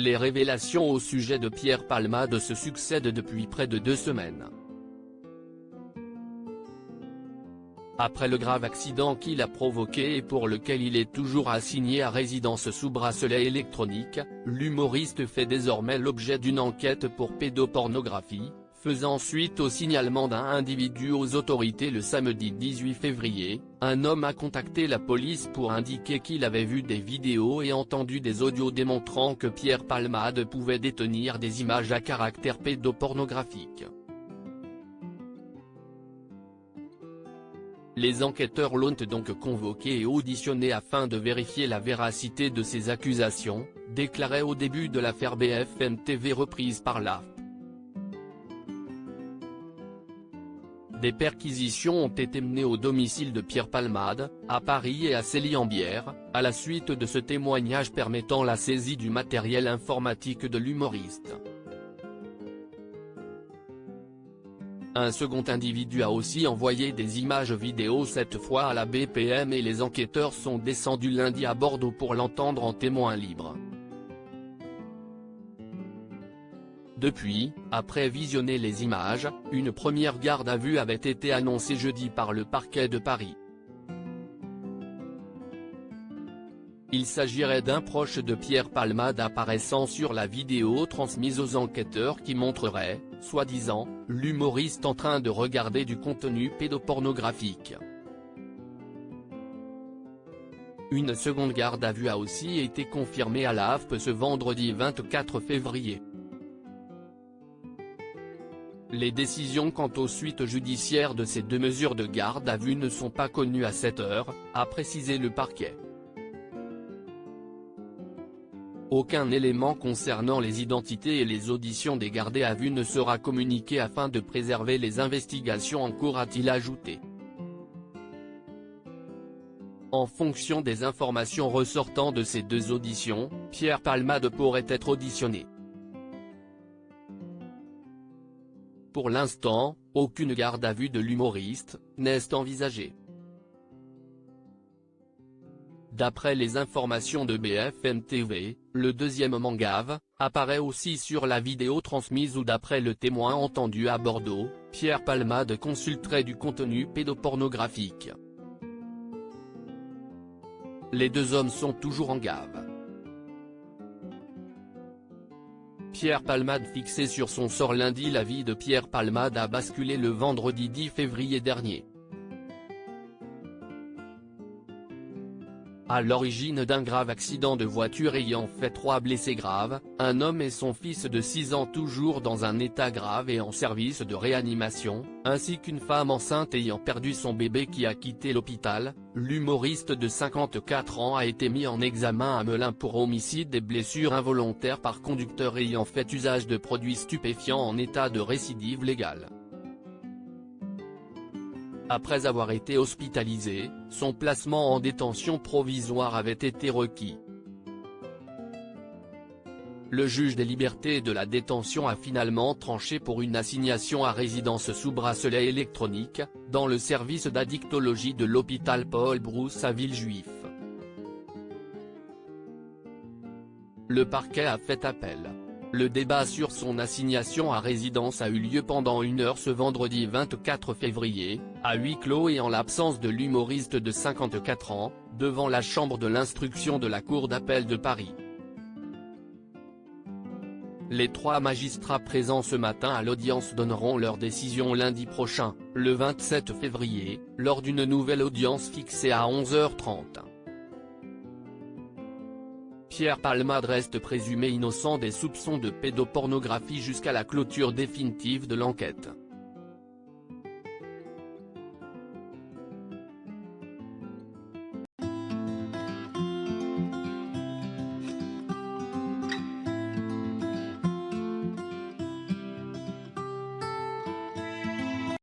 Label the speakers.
Speaker 1: Les révélations au sujet de Pierre Palmade se succèdent depuis près de 2 semaines. Après le grave accident qu'il a provoqué et pour lequel il est toujours assigné à résidence sous bracelet électronique, l'humoriste fait désormais l'objet d'une enquête pour pédopornographie, faisant suite au signalement d'un individu aux autorités le samedi 18 février. Un homme a contacté la police pour indiquer qu'il avait vu des vidéos et entendu des audios démontrant que Pierre Palmade pouvait détenir des images à caractère pédopornographique. Les enquêteurs l'ont donc convoqué et auditionné afin de vérifier la véracité de ces accusations, déclarait au début de l'affaire BFM TV reprise par l'AFP. Des perquisitions ont été menées au domicile de Pierre Palmade, à Paris et à Célie-en-Bière, à la suite de ce témoignage permettant la saisie du matériel informatique de l'humoriste. Un second individu a aussi envoyé des images vidéo cette fois à la BPM et les enquêteurs sont descendus lundi à Bordeaux pour l'entendre en témoin libre. Depuis, après visionner les images, une première garde à vue avait été annoncée jeudi par le parquet de Paris. Il s'agirait d'un proche de Pierre Palmade apparaissant sur la vidéo transmise aux enquêteurs qui montrerait, soi-disant, l'humoriste en train de regarder du contenu pédopornographique. Une seconde garde à vue a aussi été confirmée à la AFP ce vendredi 24 février. Les décisions quant aux suites judiciaires de ces 2 mesures de garde à vue ne sont pas connues à cette heure, a précisé le parquet. Aucun élément concernant les identités et les auditions des gardés à vue ne sera communiqué afin de préserver les investigations en cours, a-t-il ajouté. En fonction des informations ressortant de ces 2 auditions, Pierre Palmade pourrait être auditionné. Pour l'instant, aucune garde à vue de l'humoriste n'est envisagée. D'après les informations de BFM TV, le deuxième mangave apparaît aussi sur la vidéo transmise où d'après le témoin entendu à Bordeaux, Pierre Palmade consulterait du contenu pédopornographique. Les 2 hommes sont toujours en gave. Pierre Palmade fixé sur son sort lundi. La vie de Pierre Palmade a basculé le vendredi 10 février dernier. À l'origine d'un grave accident de voiture ayant fait 3 blessés graves, un homme et son fils de 6 ans toujours dans un état grave et en service de réanimation, ainsi qu'une femme enceinte ayant perdu son bébé qui a quitté l'hôpital, l'humoriste de 54 ans a été mis en examen à Melun pour homicide et blessures involontaires par conducteur ayant fait usage de produits stupéfiants en état de récidive légale. Après avoir été hospitalisé, son placement en détention provisoire avait été requis. Le juge des libertés et de la détention a finalement tranché pour une assignation à résidence sous bracelet électronique, dans le service d'addictologie de l'hôpital Paul Brousse à Villejuif. Le parquet a fait appel. Le débat sur son assignation à résidence a eu lieu pendant 1 heure ce vendredi 24 février, à huis clos et en l'absence de l'humoriste de 54 ans, devant la chambre de l'instruction de la Cour d'appel de Paris. Les 3 magistrats présents ce matin à l'audience donneront leur décision lundi prochain, le 27 février, lors d'une nouvelle audience fixée à 11h30. Pierre Palmade reste présumé innocent des soupçons de pédopornographie jusqu'à la clôture définitive de l'enquête.